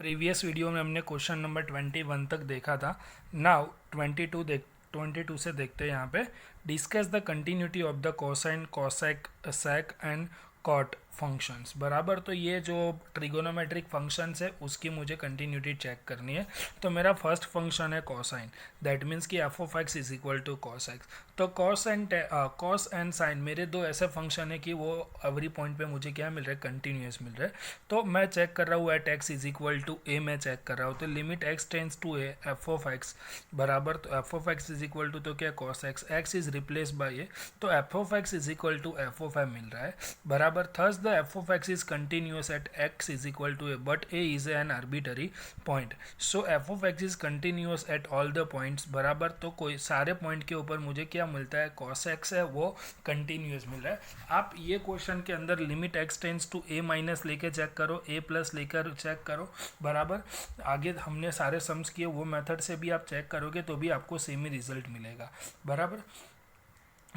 Previous video में हमने question number 21 तक देखा था। नाउ 22 से देखते हैं यहाँ पे। Discuss the continuity of the cosine cosec sec and cot functions. बराबर, तो ये जो ट्रिगोनोमेट्रिक फंक्शंस है उसकी मुझे कंटिन्यूटी चेक करनी है। तो मेरा फर्स्ट फंक्शन है कोसाइन, दैट मीन्स कि F of x is equal to cos x. तो कॉस एंड साइन मेरे दो ऐसे फंक्शन है कि वो एवरी पॉइंट पे मुझे क्या मिल रहा है, कंटिन्यूस मिल रहा है। तो मैं चेक कर रहा हूँ at x is equal to a, मैं चेक कर रहा हूँ तो limit x tends to a f of x बराबर, तो f of x is equal to तो क्या cos x, x is replace by a, तो f of x is equal to f of मिल रहा है बराबर। Thus the f of x is continuous at x is equal to a but a is an arbitrary point. So F of x is continuous at all the points बराबर। तो कोई सारे point के ऊपर मुझे क्या मिलता है, कॉस एक्स है वो कंटिन्यूस मिल रहा है। आप ये क्वेश्चन के अंदर limit x tends to A minus लेके चेक करो, ए प्लस लेकर चेक करो बराबर। आगे हमने सारे सम्स किए, वो मेथड से भी आप चेक करोगे तो भी आपको सेम ही रिजल्ट मिलेगा बराबर।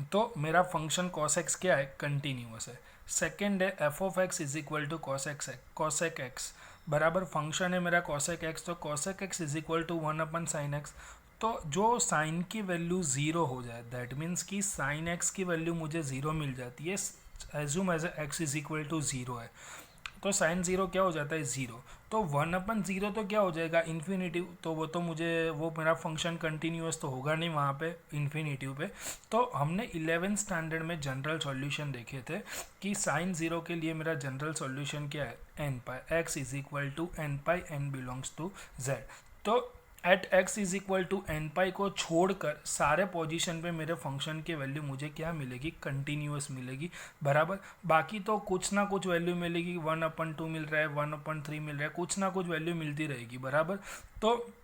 तो मेरा फंक्शन cos x क्या है, कंटिन्यूस है। सेकेंड है F of x is equal to cosec X बराबर। फंक्शन है मेरा कॉसेक एक्स, तो cosec X is equal to 1 sine X. तो जो साइन की वैल्यू ज़ीरो हो जाए, दैट मीन्स कि साइन एक्स की वैल्यू मुझे ज़ीरो मिल जाती है, assume as X is equal to zero है, तो साइन ज़ीरो क्या हो जाता है, ज़ीरो। तो 1/0 तो क्या हो जाएगा, इन्फिनिटिव। तो वो तो मुझे, वो मेरा फंक्शन कंटिन्यूस तो होगा नहीं वहाँ पे इन्फिनिटिव पे। तो हमने 11th स्टैंडर्ड में जनरल सॉल्यूशन देखे थे कि साइन ज़ीरो के लिए मेरा जनरल सॉल्यूशन क्या है, n pi, x is equal to n pi, n belongs to z. तो at x is equal to n pi को छोड़कर सारे पोजीशन पे मेरे फंक्शन की वैल्यू मुझे क्या मिलेगी, कंटिन्यूस मिलेगी बराबर। बाकी तो कुछ ना कुछ वैल्यू मिलेगी, 1/2 मिल रहा है, 1/3 मिल रहा है, कुछ ना कुछ वैल्यू मिलती रहेगी बराबर। तो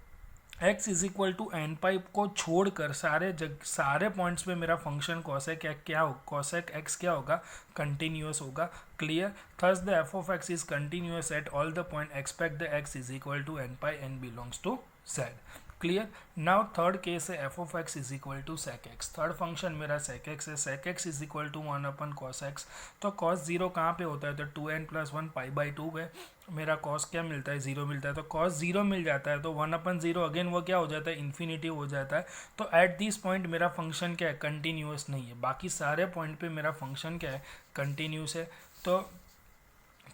x is equal to n pi को छोड़कर सारे पॉइंट्स पे मेरा फंक्शन कॉसेक क्या हो, कॉसेक एक्स क्या होगा, कंटिन्यूस होगा। Clear. Thus the f of x is continuous at all the point except the x is equal to n pi, n belongs to z. Clear. Now third case है F of x is equal to sec x. Third function मेरा sec x है, sec x is equal to 1/cos x. तो cos zero कहाँ पे होता है, तो 2n+1 π/2 है। मेरा cos क्या मिलता है, जीरो मिलता है, तो cos जीरो मिल जाता है, तो 1/0 अगेन वो क्या हो जाता है, इन्फिनिटिव हो जाता है। तो एट दिस पॉइंट मेरा फंक्शन क्या है, कंटिन्यूस नहीं है। बाकी सारे पॉइंट पे मेरा फंक्शन क्या है, कंटिन्यूस है। तो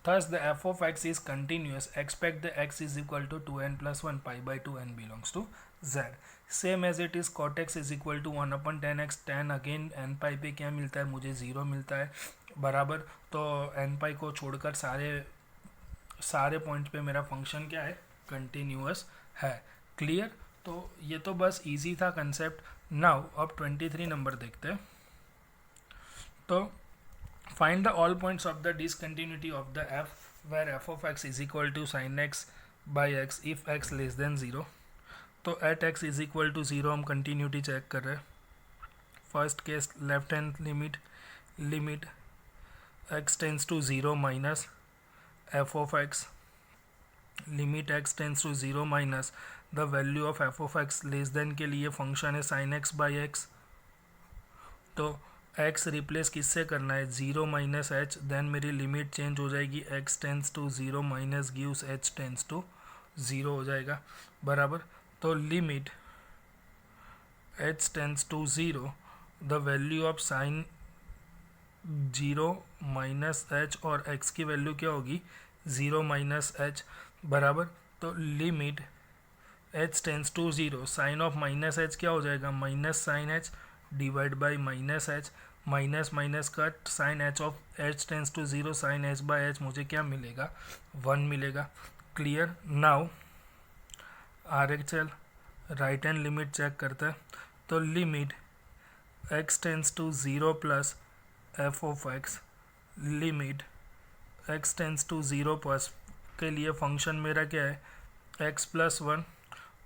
thus the f of x is continuous, expect the x is equal to 2n+1 π/2 n belongs to z। Same as it is cot x is equal to 1/tan x, tan again n pi पे क्या मिलता है, मुझे zero मिलता है बराबर। तो N pi को छोड़कर सारे पॉइंट पे मेरा फंक्शन क्या है, कंटिन्यूअस है। क्लियर। तो ये तो बस इजी था कंसेप्ट। नाउ अब 23 नंबर देखते हैं। तो find the all points of the discontinuity of the f where f of x is equal to sin x by x if x less than 0। तो at x is equal to 0 हम continuity check कर रहे हैं। First case left hand limit x tends to 0 minus f of x, limit x tends to 0 minus the value of f of x less than के लिए function है sin x by x। तो x replace किससे करना है, 0 minus h, then मेरी limit change हो जाएगी, x tends to 0 minus gives h tends to 0 हो जाएगा बराबर। तो limit h tends to 0 the value of sine 0 minus h और x की वैल्यू क्या होगी, 0 माइनस एच बराबर। तो limit h tends to 0 sine of minus h क्या हो जाएगा, minus sine h divide by minus h, minus minus cut, sine h of h tends to 0 sine h by h मुझे क्या मिलेगा, 1 मिलेगा। क्लियर। नाउ आगे चल राइट हैंड लिमिट चेक करते हैं। तो limit x tends to 0 plus f of x, limit x tends to 0 plus के लिए फंक्शन मेरा क्या है, x+1।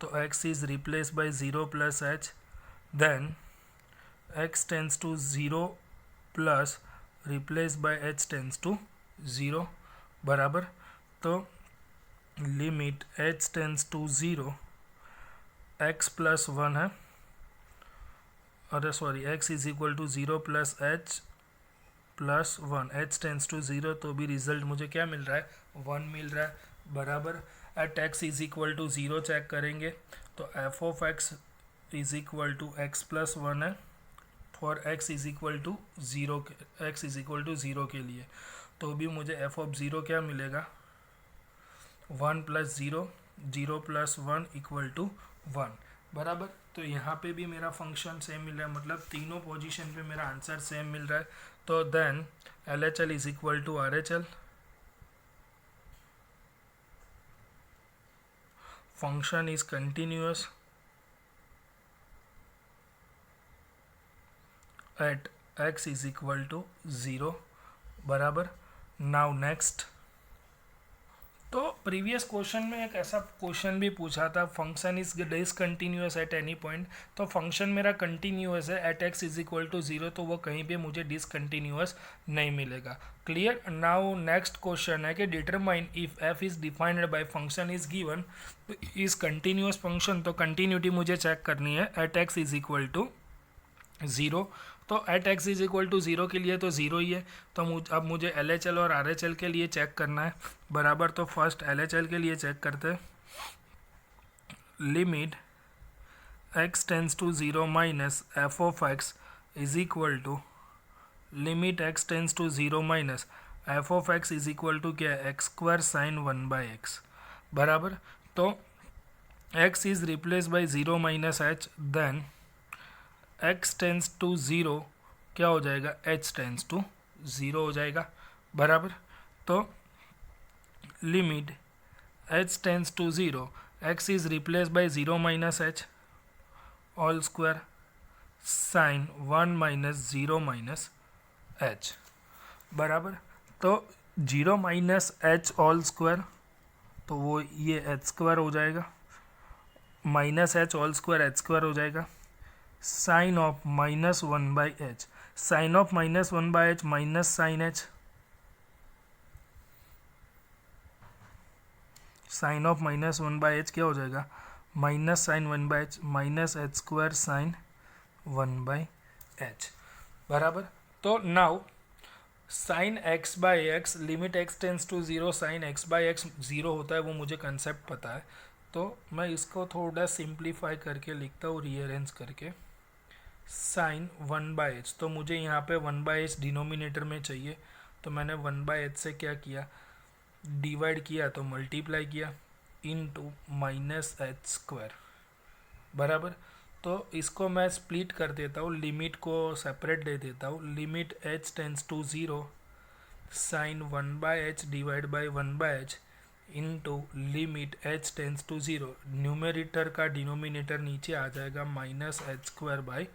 तो x is replace by 0 plus h, then x tends to 0 plus replace by h tends to 0 बराबर। तो limit h tends to 0 x+1 है, अरे sorry x is equal to 0 plus h+1, h tends to 0, तो भी result मुझे क्या मिल रहा है, 1 मिल रहा है बराबर। At x is equal to zero check करेंगे तो f of x is equal to x plus one है for x is equal to zero, x is equal to zero के लिए। तो भी मुझे एफ ऑफ ज़ीरो क्या मिलेगा, one plus zero, zero plus one equal to one, बराबर। तो यहाँ पे भी मेरा फंक्शन सेम मिल रहा है, मतलब तीनों पोजीशन पे मेरा आंसर सेम मिल रहा है। तो then L H L is equal to R H L, function is continuous at x is equal to zero, बराबर। नाउ नेक्स्ट, तो प्रीवियस क्वेश्चन में एक ऐसा क्वेश्चन भी पूछा था, function is discontinuous at any point. तो फंक्शन मेरा कंटिन्यूअस है at x is equal to zero, तो वो कहीं भी मुझे डिसकंटिन्यूअस नहीं मिलेगा। क्लियर। नाउ नेक्स्ट क्वेश्चन है कि determine if f is defined by function is given is continuous function. तो कंटिन्यूटी मुझे चेक करनी है at x is equal to zero. तो at x is equal to zero के लिए तो ज़ीरो ही है। तो अब मुझे एल एच एल और आर एच एल के लिए चेक करना है, बराबर। तो फर्स्ट एल एच एल के लिए चेक करते हैं। Limit x tends to zero minus f of x is equal to limit x tends to zero minus f of x is equal to क्या है, x square sine one by x, बराबर। तो x is replace by zero minus h, then x tends to zero क्या हो जाएगा, h tends to zero हो जाएगा, बराबर। तो limit h tends to zero, x is replace by zero minus h all square sine one minus zero minus h, बराबर। तो zero minus h all square, तो वो ये एच स्क्वायर हो जाएगा, minus h all square h square हो जाएगा, sine of minus one by h, sine of minus one by h minus sine h, sine of minus one by h क्या हो जाएगा, minus sine one by h minus h square sine one by h, बराबर। तो now sine x by x, limit x tends to zero, sine x by x zero होता है, वो मुझे concept पता है। तो मैं इसको थोड़ा सिंप्लीफाई करके लिखता हूँ, रीअरेंज करके। साइन वन बाई एच, तो मुझे यहाँ पे वन बाई एच डिनोमिनेटर में चाहिए, तो मैंने वन बाई एच से क्या किया, डिवाइड किया तो मल्टीप्लाई किया इनटू माइनस एच स्क्वायर, बराबर। तो इसको मैं स्प्लिट कर देता हूँ, लिमिट को सेपरेट दे देता हूँ। Limit h tends to zero sine one by h divide by one by h into limit h tends to zero, numerator का डिनोमिनेटर नीचे आ जाएगा minus h square by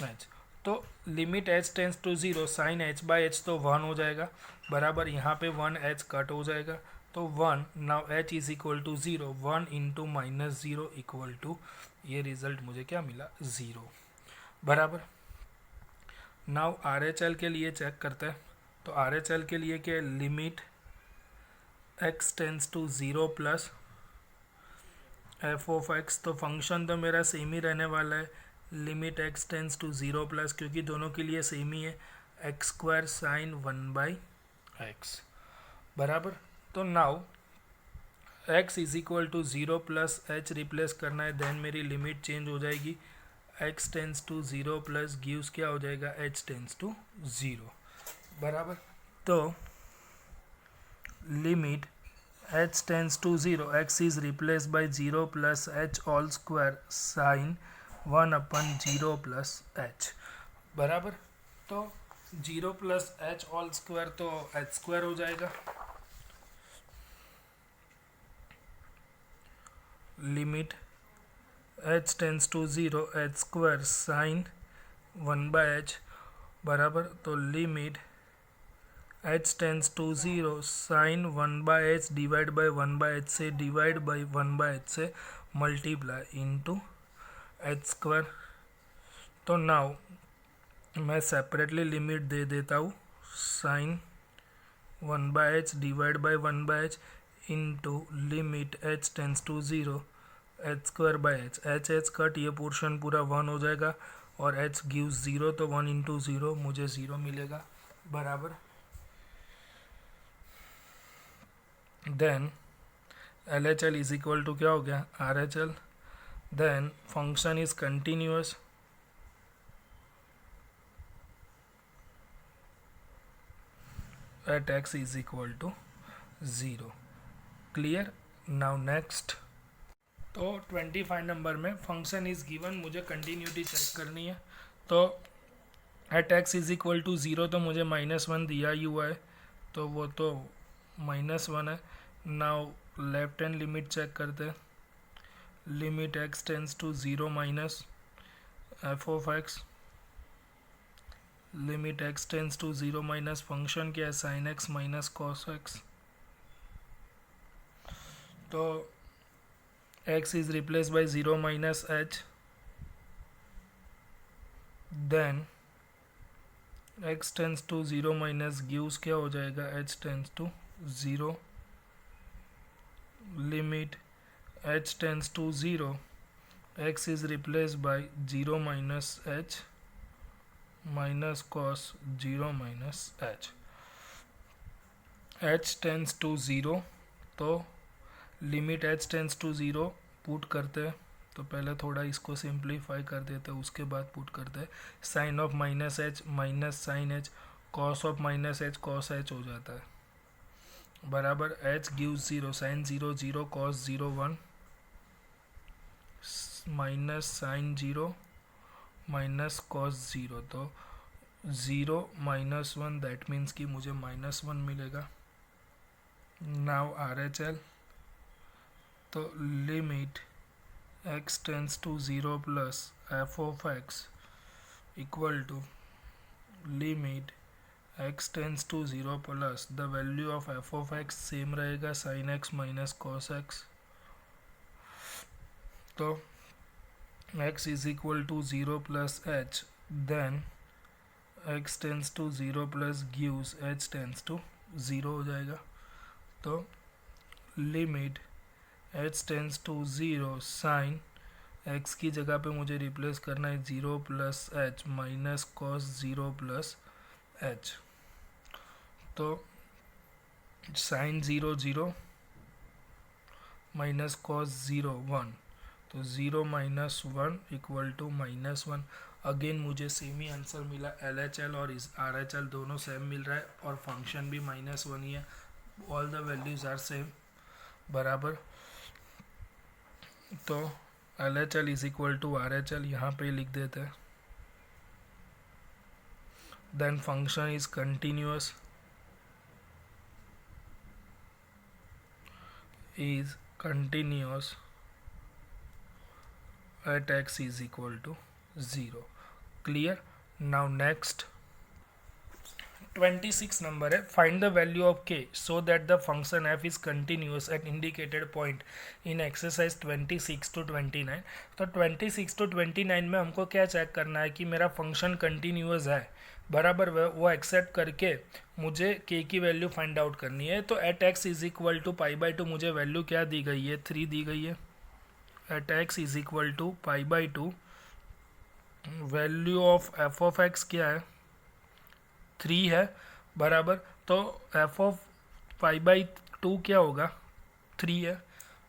h. तो limit h tends to zero, sine h by h तो one हो जाएगा, बराबर। यहाँ पे वन एच कट हो जाएगा, तो one. Now h is equal to zero, one into minus zero equal to, ये रिजल्ट मुझे क्या मिला, ज़ीरो, बराबर। नाउ आर एच एल के लिए चेक करते हैं। तो आर एच एल के लिए क्या, limit x tends to zero plus f of x, तो फंक्शन तो मेरा सेम ही रहने वाला है, limit x tends to zero plus, क्योंकि दोनों के लिए सेम ही है, x square sine one by x, बराबर। तो now x is equal to zero plus h replace करना है, देन मेरी लिमिट चेंज हो जाएगी, x tends to zero plus gives क्या हो जाएगा, एच टेंस टू ज़ीरो, बराबर। तो limit h tends to zero, x is replace by zero plus h all square sine one upon zero plus h, बराबर। तो zero plus h all square तो h square हो जाएगा, limit h tends to zero h square sine one by h, बराबर। तो limit h tends to zero sine one by h divide by one by h से divide by one by h से multiply into h square. तो now मैं separately limit दे देता हूँ, sine one by h divide by one by h into limit h tends to zero h square by h, h h cut, ये portion पूरा one हो जाएगा, और h गिव्स ज़ीरो, तो वन इंटू ज़ीरो मुझे ज़ीरो मिलेगा, बराबर। Then L H L is equal to क्या हो गया R H L. Then function is continuous at x is equal to 0. Clear. Now next. तो 25 नंबर में फंक्शन इज गिवन, मुझे कंटिन्यूटी चेक करनी है. तो at x is equal to 0 तो मुझे -1 दिया ही हुआ है, तो वो तो -1 है. Now left hand limit check करते हैं. Limit x tends to 0 minus f of x. Limit x tends to 0 minus function क्या है sine x minus cos x. तो x is replaced by 0 minus h, then x tends to 0 minus gives क्या हो जाएगा h tends to 0. Limit h tends to 0, x is replaced by 0 minus h minus cos 0 minus h. h tends to 0, तो limit h tends to 0 put करते हैं. तो पहले थोड़ा इसको सिंप्लीफाई कर देते हैं, उसके बाद पुट करते हैं. Sine of minus h minus sine h, cos of minus h cos h हो जाता है, बराबर h gives 0, sine 0 0 cos 0 1 minus sine 0 minus cos 0. तो 0 माइनस 1 दैट मीन्स कि मुझे -1 मिलेगा. Now R H L. तो limit x tends to 0 plus f of x equal to limit x tends to 0 plus the value of f of x same रहेगा sine x minus cos x. तो x is equal to 0 plus h, then x tends to 0 plus gives h tends to 0 हो जाएगा. तो limit h tends to 0 sine x की जगह पे मुझे replace करना है 0 plus h minus cos 0 plus h. तो साइन 0 0 माइनस कॉस 0 1, तो 0 माइनस 1 इक्वल टू -1. अगेन मुझे सेम ही आंसर मिला. एल एच एल और आर एच एल दोनों सेम मिल रहा है और फंक्शन भी -1 ही है. All the values are same, बराबर. तो L H L is equal to R H L यहाँ पे लिख देते हैं. Then function is continuous at x is equal to 0. Clear. Now next 26 number है. Find the value of k so that the function f is continuous at indicated point in exercise 26 to 29. तो 26 to 29 में हमको क्या check करना है कि मेरा function continuous है, बराबर. वो एक्सेप्ट करके मुझे k की वैल्यू फाइंड आउट करनी है. तो at x is equal to π/2 मुझे वैल्यू क्या दी गई है 3 दी गई है. At x is equal to π/2 value of f of x क्या है 3 है, बराबर. तो एफ ऑफ π/2 क्या होगा 3 है,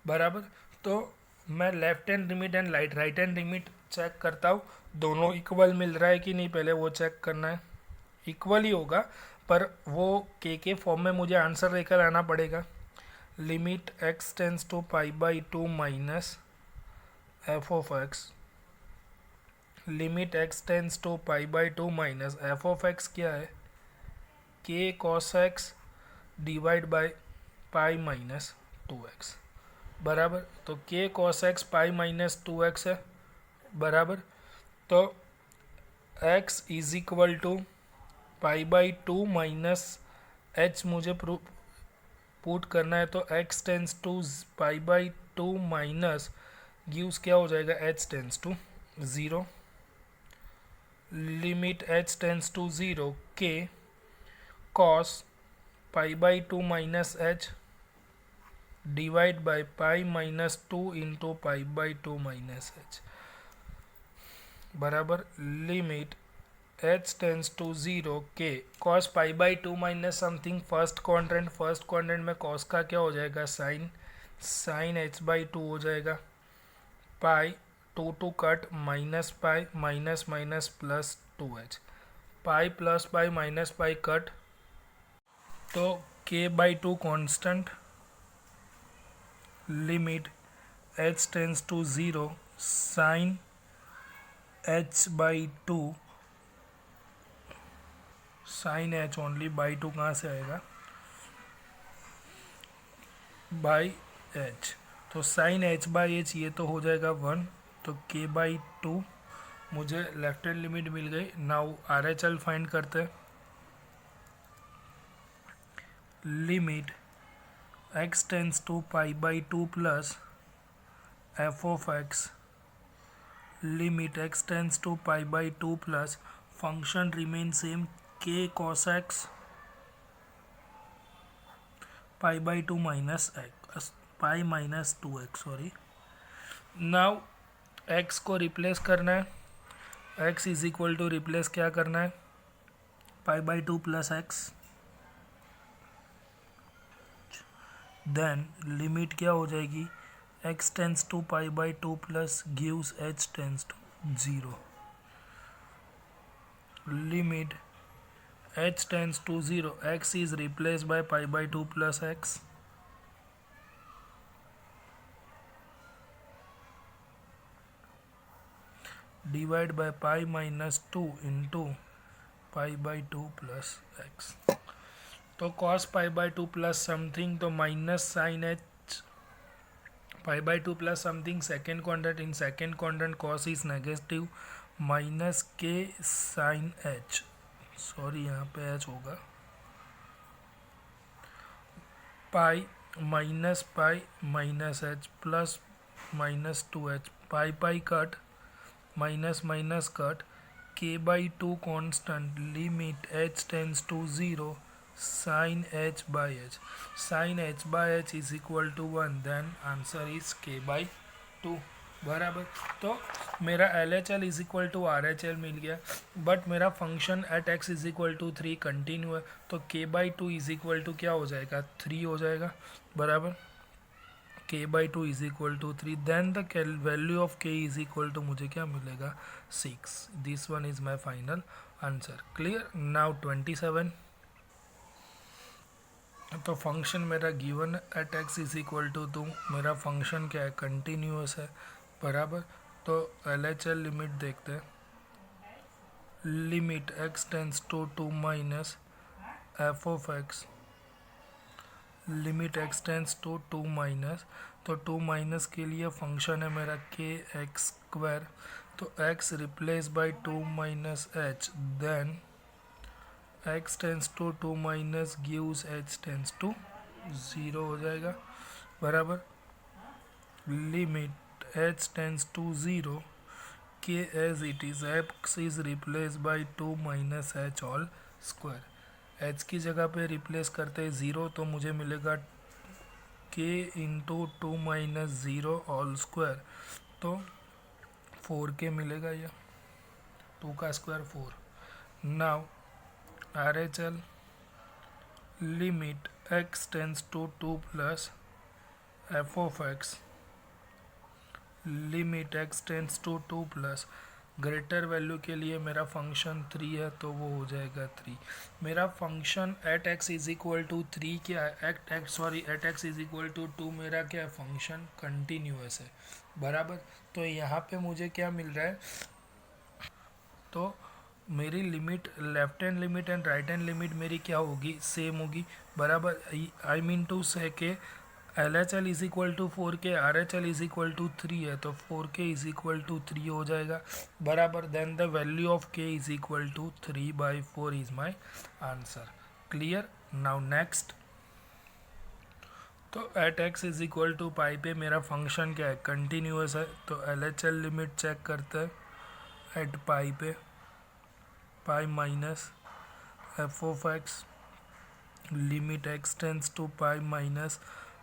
बराबर. तो मैं left hand limit and right hand limit check करता हूँ, दोनों इक्वल मिल रहा है कि नहीं पहले वो चेक करना है. इक्वल ही होगा, पर वो के फॉर्म में मुझे आंसर लेकर आना पड़ेगा. Limit x tends to π/2 minus f of x. Limit x tends to π/2 minus f of x क्या है k cos x divide by pi minus 2x, बराबर. तो k cos x pi minus 2x है, बराबर. तो x is equal to π/2 minus h मुझे put करना है. तो x tends to π/2 minus gives क्या हो जाएगा h tends to 0. Limit h tends to 0 k cos π/2 minus h divide by pi minus 2 into π/2 minus h, बराबर. Limit h tends to 0 k cos π/2 minus something first quadrant में cos का क्या हो जाएगा sine sine h by two हो जाएगा, pi two two cut, minus pi minus minus plus two h, pi plus pi minus pi cut, तो k by two constant, limit h tends to zero, sine h by two, sine h only, by two कहाँ से आएगा, by h, तो sine h by h ये तो हो जाएगा one, तो के बाई टू मुझे लेफ्ट हैंड लिमिट मिल गई। Now R H L find करते हैं, limit x tends to pi by two plus f of x, limit x tends to pi by two plus function remain same k cos x pi by two minus x, pi minus two x, sorry. Now x को replace करना है, x is equal to replace क्या करना है, pi by two plus x, then limit क्या हो जाएगी, x tends to pi by two plus gives h tends to zero, limit h tends to 0, x is replaced by pi by 2 plus x, divide by pi minus 2 into pi by 2 plus x, तो cos pi by 2 plus something, तो minus sin h pi by 2 plus something second quadrant, in second quadrant cos is negative, minus k sin h, sorry यहाँ पे h होगा, pi minus h plus minus two h, pi pi cut, minus minus cut, k by two constant, limit h tends to zero, sine h by h, sine h by h is equal to one, then answer is k by two, बराबर। तो मेरा L H L is equal to R H L मिल गया, but मेरा function at x is equal to three continue है, तो k by two is equal to क्या हो जाएगा, थ्री हो जाएगा, बराबर। K by two is equal to three, then the value of k is equal to मुझे क्या मिलेगा, six, this one is my final answer. Clear. Now 27, तो फंक्शन मेरा given at x is equal to two, मेरा function क्या है, continuous है, बराबर। तो एल एच एल लिमिट देखते हैं, limit x tends to two minus f of x, limit x tends to two minus, तो टू माइनस के लिए फंक्शन है मेरा के एक्स स्क्वायर, तो x replace by two minus h, then x tends to two minus gives h tends to zero हो जाएगा, बराबर। Limit h tends to zero, k as it is, x is replace by two minus h all square, H की जगह पे replace करते हैं zero, तो मुझे मिलेगा k into two minus zero all square, तो फोर के मिलेगा, या टू का square four. Now R H L, limit x tends to two plus f of x, limit x tends to two plus greater value के लिए मेरा function three है, तो वो हो जाएगा थ्री। मेरा function at x is equal to three क्या है, at x is equal to two मेरा क्या है, फंक्शन कंटिन्यूअस है, बराबर। तो यहाँ पे मुझे क्या मिल रहा है, तो मेरी limit, left hand limit and right hand limit मेरी क्या होगी, सेम होगी, बराबर। आई मीन टू से के L H L is equal to four k, R H L is equal to three है, तो फोर के इज इक्वल टू थ्री हो जाएगा, बराबर। Then the value of k is equal to three by four is my answer. Clear. Now next, तो at x is equal to pi पे मेरा function क्या है, कंटिन्यूअस है, तो L H L limit check करते हैं, एट पाई पे pi minus f of x, limit x tends to pi minus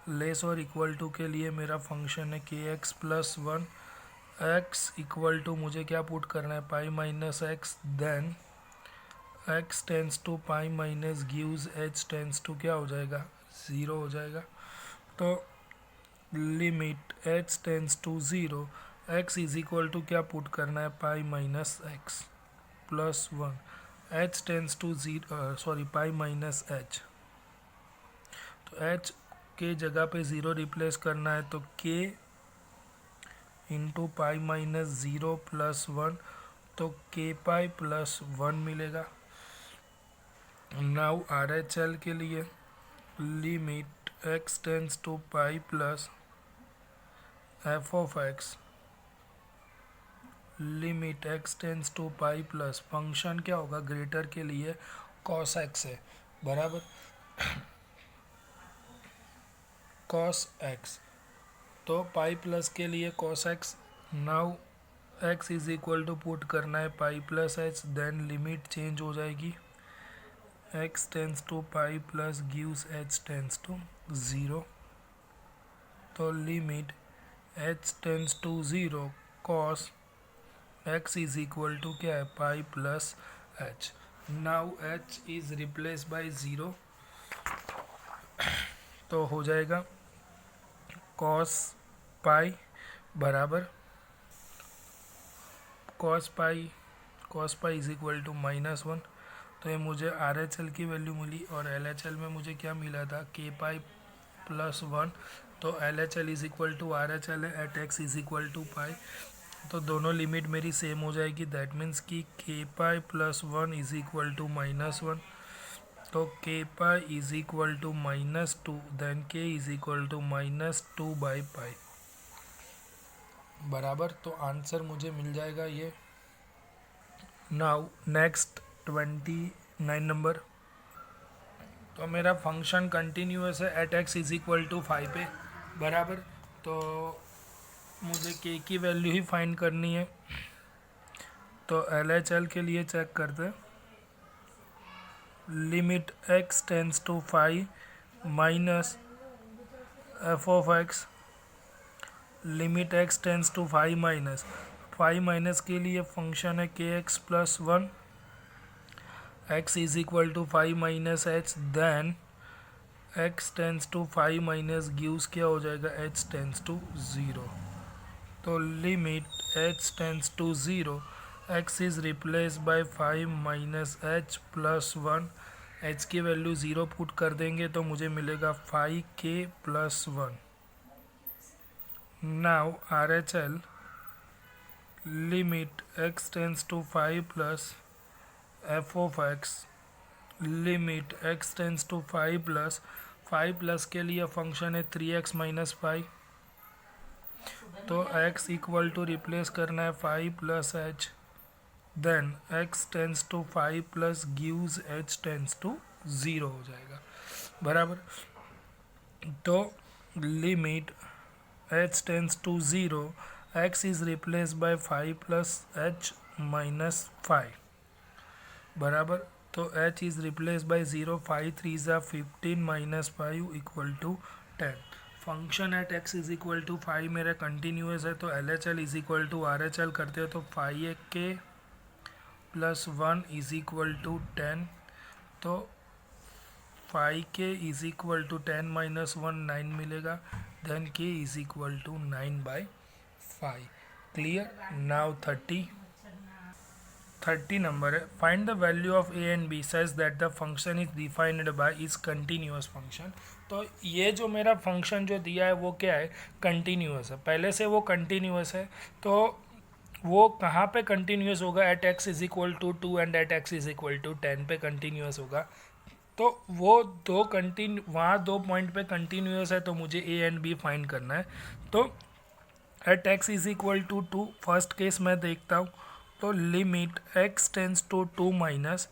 less और इक्वल टू के लिए मेरा फंक्शन है k x plus one, x equal to मुझे क्या पुट करना है, pi minus x, then x tends to pi minus gives h tends to क्या हो जाएगा, ज़ीरो हो जाएगा। तो limit h tends to 0 x is equal to क्या पुट करना है, pi minus x plus 1 h tends to 0 sorry pi minus h, तो h के जगह पे 0 रिप्लेस करना है तो k into pi minus 0 plus 1, तो k पाई प्लस 1 मिलेगा। नाउ आर एच एल के लिए limit x tends to pi plus f of x, limit x tends to pi plus function क्या होगा ग्रेटर के लिए कॉस एक्स है, बराबर कॉस एक्स, तो पाई प्लस के लिए cos x. Now x is equal to put करना है pi plus h, then limit change हो जाएगी x tends to pi plus gives h tends to 0, तो limit h tends to 0 cos x is equal to क्या है, pi plus h। Now h is replace by 0, तो हो जाएगा cos pi बराबर cos pi is equal to -1, तो ये मुझे आर एच एल की वैल्यू मिली, और एल एच एल में मुझे क्या मिला था, के पाई प्लस 1, तो L H L is equal to R H L है at x is equal to pi, तो दोनों लिमिट मेरी सेम हो जाएगी। दैट मीन्स कि k pi plus 1 is equal to -1, तो k pi is equal to -2, then k is equal to -2 by pi, बराबर, तो आंसर मुझे मिल जाएगा ये। नाउ नेक्स्ट 29 नंबर, तो मेरा फंक्शन कंटिन्यूअस है at x is equal to 5 पे, बराबर, तो मुझे के की वैल्यू ही फाइंड करनी है, तो एल एच एल के लिए चेक करते हैं। Limit x tends to 5 minus f of x, limit x tends to 5 minus के लिए फंक्शन है k x plus 1, x is equal to 5 minus h, then x tends to 5 minus gives क्या हो जाएगा, h टेंस टू 0, तो limit h tends to 0 x is replace by 5 minus h plus 1, h की value 0 put कर देंगे तो मुझे मिलेगा 5k plus 1। Now R H L limit x tends to 5 plus f of x, limit x tends to 5 plus के लिए function है 3x minus 5, तो x इक्वल टू रिप्लेस करना है 5 plus h, then x tends to 5 plus gives h tends to 0 हो जाएगा, बराबर, तो limit h tends to 0 x is replace by 5 plus h minus 5, बराबर, तो h इज रिप्लेस बाय 0, 5 3 ज़ा 15 minus 5 equal to 10। Function at x is equal to 5 मेरा continuous है, तो L H L is equal to R H L करते हैं, तो 5k plus 1 is equal to 10, तो 5k is equal to 10 minus 1 9 मिलेगा, then k is equal to 9 by 5। Clear. Now 30 number है, find the value of a and b such that the function is defined by is continuous function. तो ये जो मेरा function जो दिया है वो क्या है, कंटिन्यूअस है, पहले से वो कंटिन्यूअस है, तो वो कहाँ पे कंटिन्यूअस होगा, at x is equal to 2 and at x is equal to 10 पे कंटिन्यूअस होगा, तो वो वहाँ दो पॉइंट पे कंटिन्यूअस है, तो मुझे ए एंड बी फाइंड करना है। तो at x is equal to 2 first case मैं देखता हूँ, तो limit x tends to 2 minus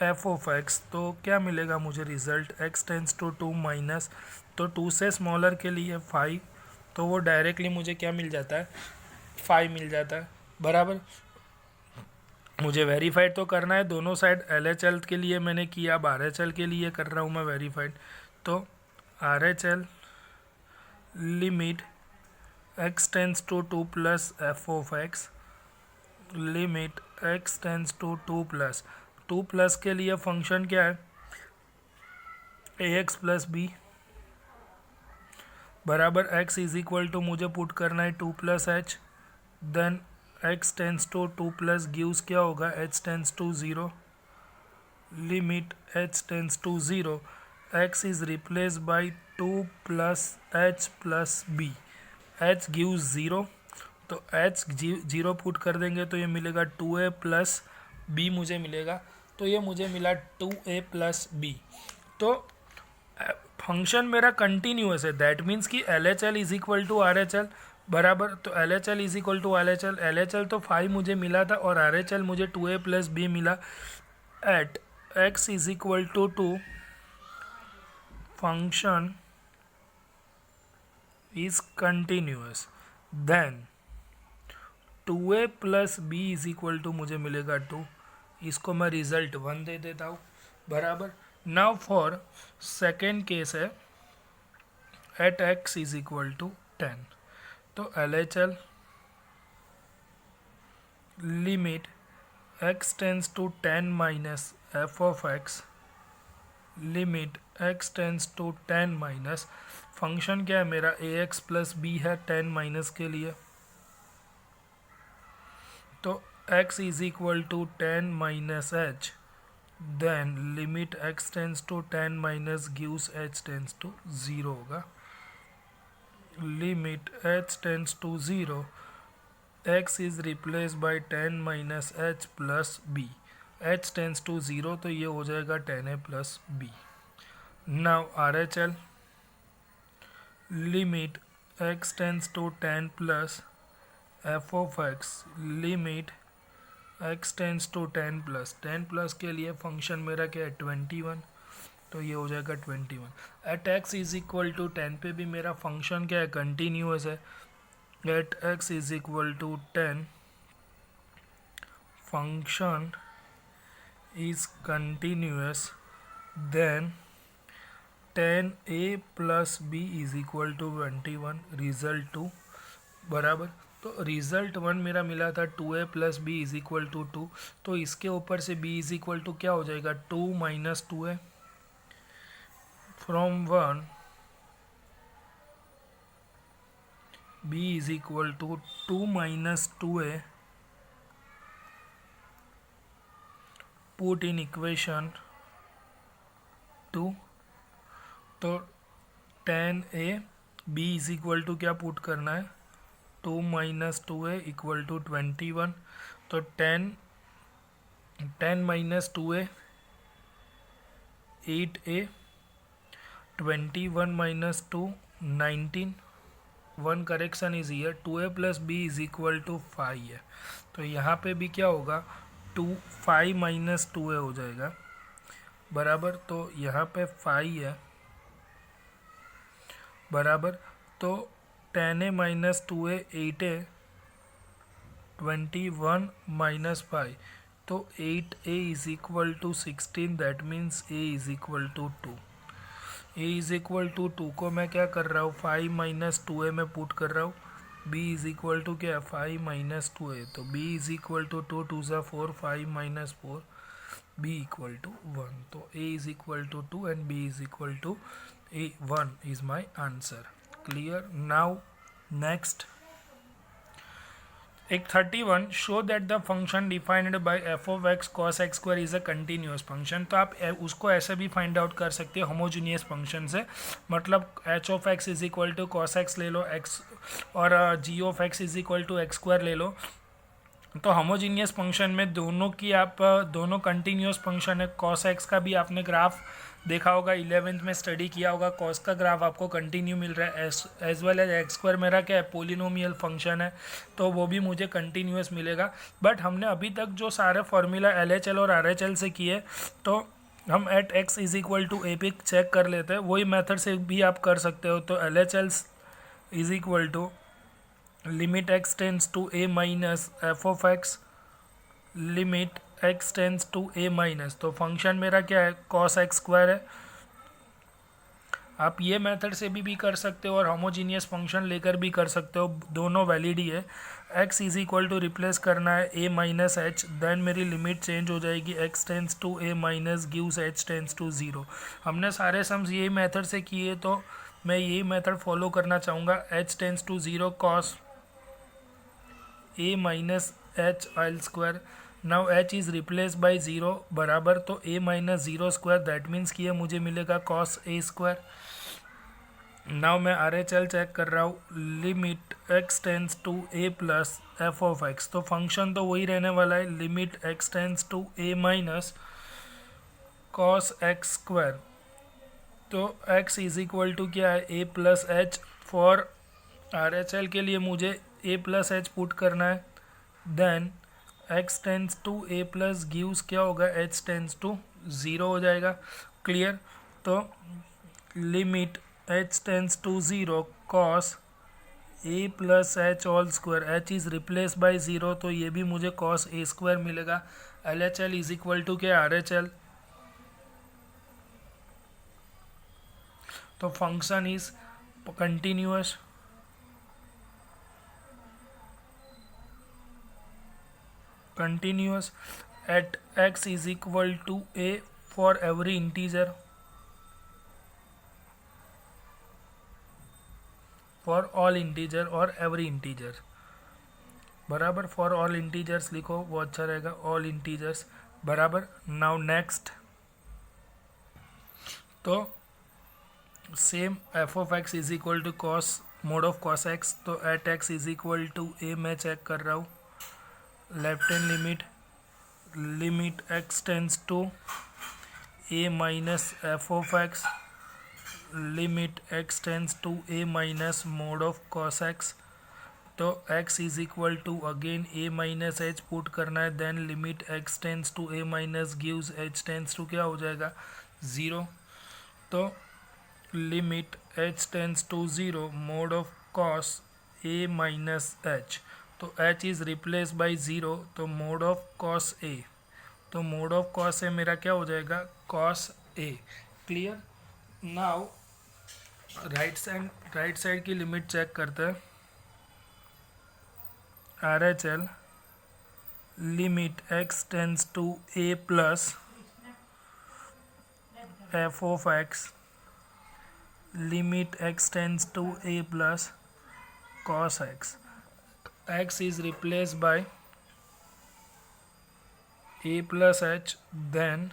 f of x, तो क्या मिलेगा मुझे result, x tends to 2 minus, तो 2 से स्मॉलर के लिए 5, तो वो डायरेक्टली मुझे क्या मिल जाता है, 5 मिल जाता है, बराबर। मुझे वेरीफाइड तो करना है दोनों साइड, एल एच एल के लिए मैंने किया, अब आर एच एल के लिए कर रहा हूँ मैं वेरीफाइड, तो R H L limit x tends to 2 plus f of x, limit x tends to 2 plus के लिए फंक्शन क्या है, ax प्लस बी, बराबर x इज इक्वल टू मुझे पुट करना है 2 plus h, then x tends to 2 plus gives क्या होगा h tends to 0, limit h tends to 0, x is replace by 2 प्लस h plus b, h gives 0, तो h 0 put कर देंगे तो ये मिलेगा 2a प्लस b मुझे मिलेगा, तो ये मुझे मिला 2a प्लस b। तो फंक्शन मेरा कंटिन्यूअस है, दैट मीन्स कि L H L is equal to R H L बराबर, तो L H L is equal to L H L तो 5 मुझे मिला था और आर एच एल मुझे 2a प्लस बी मिला at x is equal to 2, function is continuous, then 2a plus b is equal to मुझे मिलेगा 2, इसको मैं रिजल्ट 1 दे देता हूँ बराबर। नाउ फॉर सेकेंड केस है at x is equal to 10, तो L H L limit x tends to 10 minus f of x, limit x tends to 10 minus function क्या है मेरा ax प्लस बी है 10 माइनस के लिए, तो x is equal to 10 minus h, then limit x tends to 10 minus gives h tends to 0 होगा, limit h tends to 0, x is replace by 10 minus h plus b, h tends to 0 तो ये हो जाएगा 10a plus b। Now R H L limit x tends to 10 plus f of x, limit x tends to 10 plus के लिए function मेरा क्या है 21, तो ये हो जाएगा 21। At x is equal to 10 पे भी मेरा फंक्शन क्या है कंटिन्यूअस है, at x is equal to 10 function is continuous, then 10a plus b is equal to 21, result 2 बराबर। तो रिजल्ट 1 मेरा मिला था 2a plus b is equal to 2, तो इसके ऊपर से b इज इक्वल टू क्या हो जाएगा 2 minus 2a, from 1 b is equal to 2 minus 2a, put in equation 2, तो 10a b is equal to क्या पुट करना है 2 माइनस 2a इक्वल टू 21, तो 10 minus 2a 8a, 21 minus 2 19, one correction is here, 2a plus b is equal to 5 है, तो यहाँ पे भी क्या होगा 5 माइनस 2a हो जाएगा बराबर, तो यहाँ पे 5 है बराबर, तो 10a minus 2a 8a, 21 minus 5, तो 8a is equal to 16, that means a is equal to 2, a is equal to 2 को मैं क्या कर रहा हूँ 5 माइनस 2a में पुट कर रहा हूँ, b इज इक्वल टू क्या 5 माइनस 2a, तो b इज इक्वल टू 2 2 ज़ा 4, 5 माइनस 4, b इक्वल टू 1, तो a is equal to 2 and b is equal to 1 is my answer. Clear? Now next एक 31 show that the function defined by f of x cos x square is a continuous function, तो आप उसको ऐसे भी find out कर सकते हो homogeneous function से, मतलब h of x is equal to cos x ले लो x और g of x is equal to x square ले लो, तो होमोजीनियस फंक्शन में दोनों की आप दोनों कंटिन्यूस फंक्शन है, cos x का भी आपने ग्राफ देखा होगा 11th में स्टडी किया होगा, cos का ग्राफ आपको कंटिन्यू मिल रहा है, as well as x square मेरा क्या है पोलिनोमियल फंक्शन है, तो वो भी मुझे कंटिन्यूस मिलेगा। बट हमने अभी तक जो सारे फॉर्मूला LHL और RHL से किए, तो हम at x is equal to a पिक चेक कर लेते हैं, वही मेथड से भी आप कर सकते हो। तो LHL is equal to limit x tends to a minus f of x, limit x tends to a minus, तो फंक्शन मेरा क्या है cos x स्क्वायर है। आप ये मेथड से भी कर सकते हो और होमोजीनियस फंक्शन लेकर भी कर सकते हो, दोनों वैलिड ही है। x is equal to replace करना है a माइनस एच, देन मेरी लिमिट चेंज हो जाएगी x tends to a minus gives h tends to 0। हमने सारे सम्स यही मेथड से किए, तो मैं यही मेथड फॉलो करना चाहूँगा। h tends to 0 cos a minus h whole square. Now h is replace by 0 बराबर, तो a minus 0 square, that means कि ये मुझे मिलेगा कॉस a स्क्वायर। नाउ मैं RHL चेक कर रहा हूँ, limit x tends to a plus f of x, तो फंक्शन तो वही रहने वाला है, limit x tends to a minus cos x square. तो x इज इक्वल टू क्या है, a plus H. For RHL के लिए मुझे a प्लस एच पुट करना है, then x tends to a plus gives क्या होगा, h टेंस टू 0 हो जाएगा। क्लियर। तो limit h tends to 0 cos a plus h all square, h is replace by 0, तो ये भी मुझे कॉस a स्क्वायर मिलेगा। LHL इज इक्वल टू क्या, RHL। तो function is continuous, at x is equal to a for every integer, for all integer और every integer, बराबर। For all integers लिखो, वो अच्छा रहेगा, ऑल इंटीजर्स बराबर। नाउ नेक्स्ट, तो same f of x is equal to cos mod of cos x, तो at x is equal to a मैं चेक कर रहा हूँ, left hand limit, limit x tends to A minus f of x, limit x tends to A minus mod of cos x. तो x is equal to again a minus h put करना है, then limit x tends to a minus gives h tends to क्या हो जाएगा, 0। तो limit h tends to 0 mod of cos a minus h, तो h is replace by 0, तो mod of cos a, तो mod of cos a मेरा क्या हो जाएगा, cos a। Clear. Now right side की लिमिट चेक करते हैं। RHL limit x tends to a plus f of x, limit x tends to a plus cos x, x is replaced by a plus h, then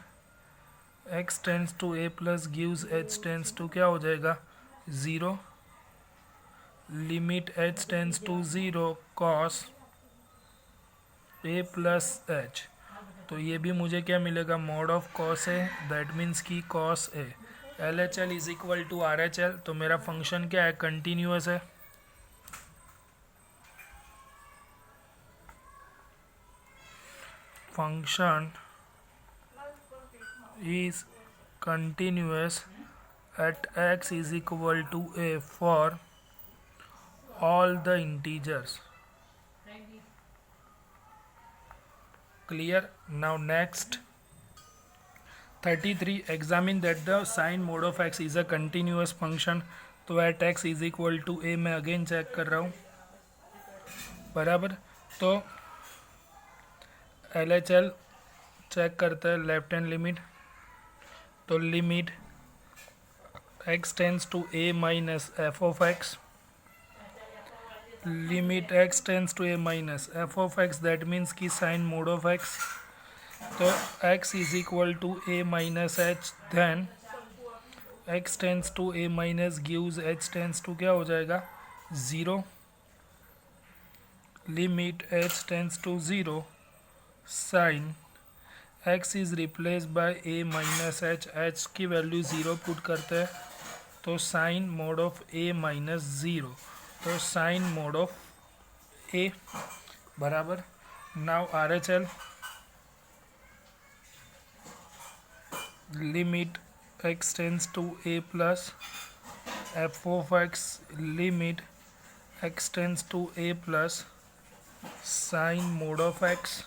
x tends to a plus gives h tends to क्या हो जाएगा, 0। Limit h tends to 0 cos a plus h, तो ये भी मुझे क्या मिलेगा, mod of cos a, that means की cos a। LHL is equal to RHL, तो मेरा फंक्शन क्या है, कंटिन्यूअस है। Function is continuous at x is equal to a for all the integers. Clear. Now next 33, examine that the sine mode of x is a continuous function, तो at x is equal to a मैं again check कर रहा हूँ, बराबर। तो LHL चेक करता है, लेफ्ट हैंड लिमिट, तो limit x tends to a minus f of x, limit x tends to a minus f of x, that means की साइन मोड ऑफ x, तो x is equal to a minus h, then x tends to a minus gives h tends to क्या हो जाएगा, 0। Limit h tends to 0 sine x is replace by a minus h, h की value 0 put करते हैं, तो sine mod of a minus 0, तो sine mod of a बराबर। Now RHL limit x tends to a plus f of x, limit x tends to a plus sine mod of x,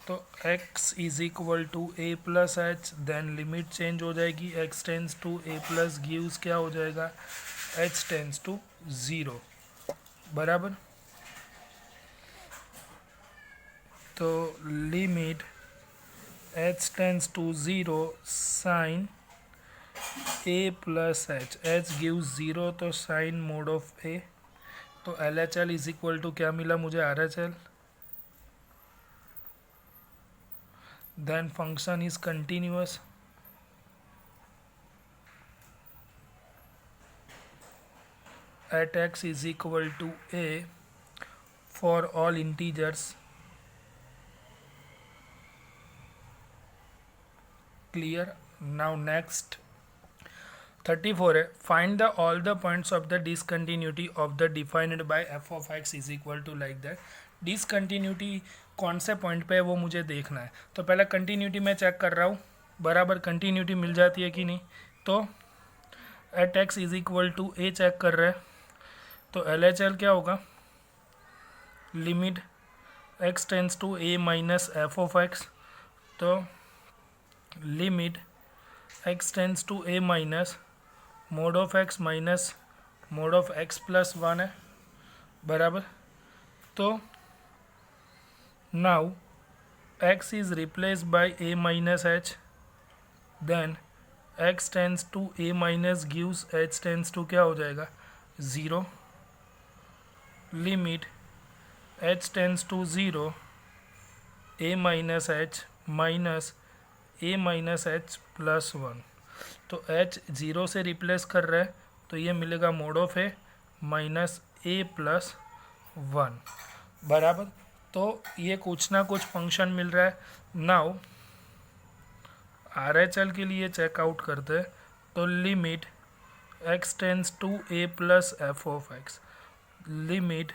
तो x is equal to a plus h, then limit change हो जाएगी, x tends to a plus gives क्या हो जाएगा, h tends to 0 बराबर। तो limit h tends to 0 sine a plus h gives 0, तो sine mod of a, तो L H L is equal to क्या मिला मुझे, R H L. Then function is continuous. At x is equal to a for all integers. Clear. Now next 34 है, find the all the points of the discontinuity of the defined by f of x is equal to like that. Discontinuity कौन से point पे है वो मुझे देखना है. तो पहले कंटिन्यूटी मैं चेक कर रहा हूँ, बराबर कंटिन्यूटी मिल जाती है कि नहीं. तो at x is equal to a check कर रहे हैं, तो एल एच एल क्या होगा, limit x tends to a minus f of x. तो limit x tends to a minus mod of x minus mod of x plus 1 है, बराबर. तो now x is replace by a minus h, then x tends to a minus gives h tends to क्या हो जाएगा, 0. Limit h tends to 0 a minus h minus a minus h plus 1. तो h 0 से replace कर रहा है, तो ये मिलेगा mode of A minus a plus 1, बराबर. तो ये कुछ ना कुछ फंक्शन मिल रहा है. नाउ आर एच एल के लिए चेकआउट करते हैं. तो limit x tends to a plus f of x, limit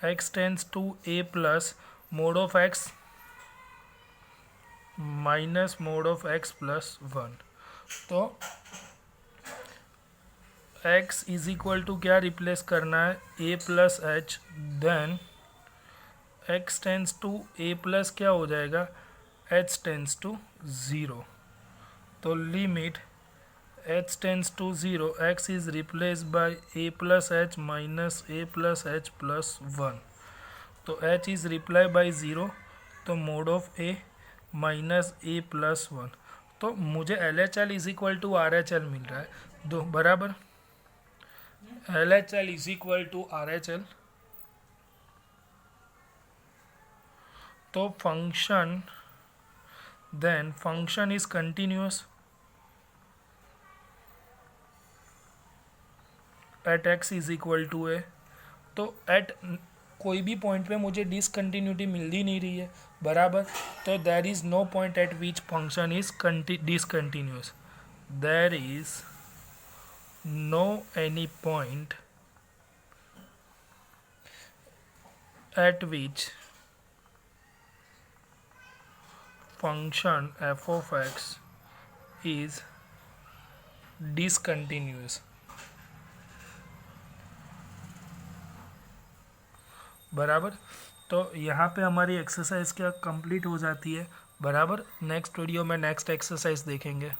x tends to a plus mod of x minus mod of x plus 1. तो x इज इक्वल टू क्या replace करना है, a plus h, then x tends to a plus क्या हो जाएगा, h tends to 0. तो limit h tends to 0 x is replace by a plus h minus a plus H plus 1. तो h is reply by 0, तो mod of a minus a plus 1. तो मुझे L H L is equal to R H L मिल रहा है, दो बराबर. L H L is equal to R H L. तो function, then function is continuous at x is equal to a. तो at कोई भी पॉइंट पे मुझे डिसकंटिन्यूटी मिल ही नहीं रही है, बराबर. तो there is no point at which function is discontinuous. There is no any point at which function f of x is discontinuous, बराबर. तो यहाँ पे हमारी एक्सरसाइज क्या कंप्लीट हो जाती है, बराबर. नेक्स्ट वीडियो में नेक्स्ट एक्सरसाइज देखेंगे.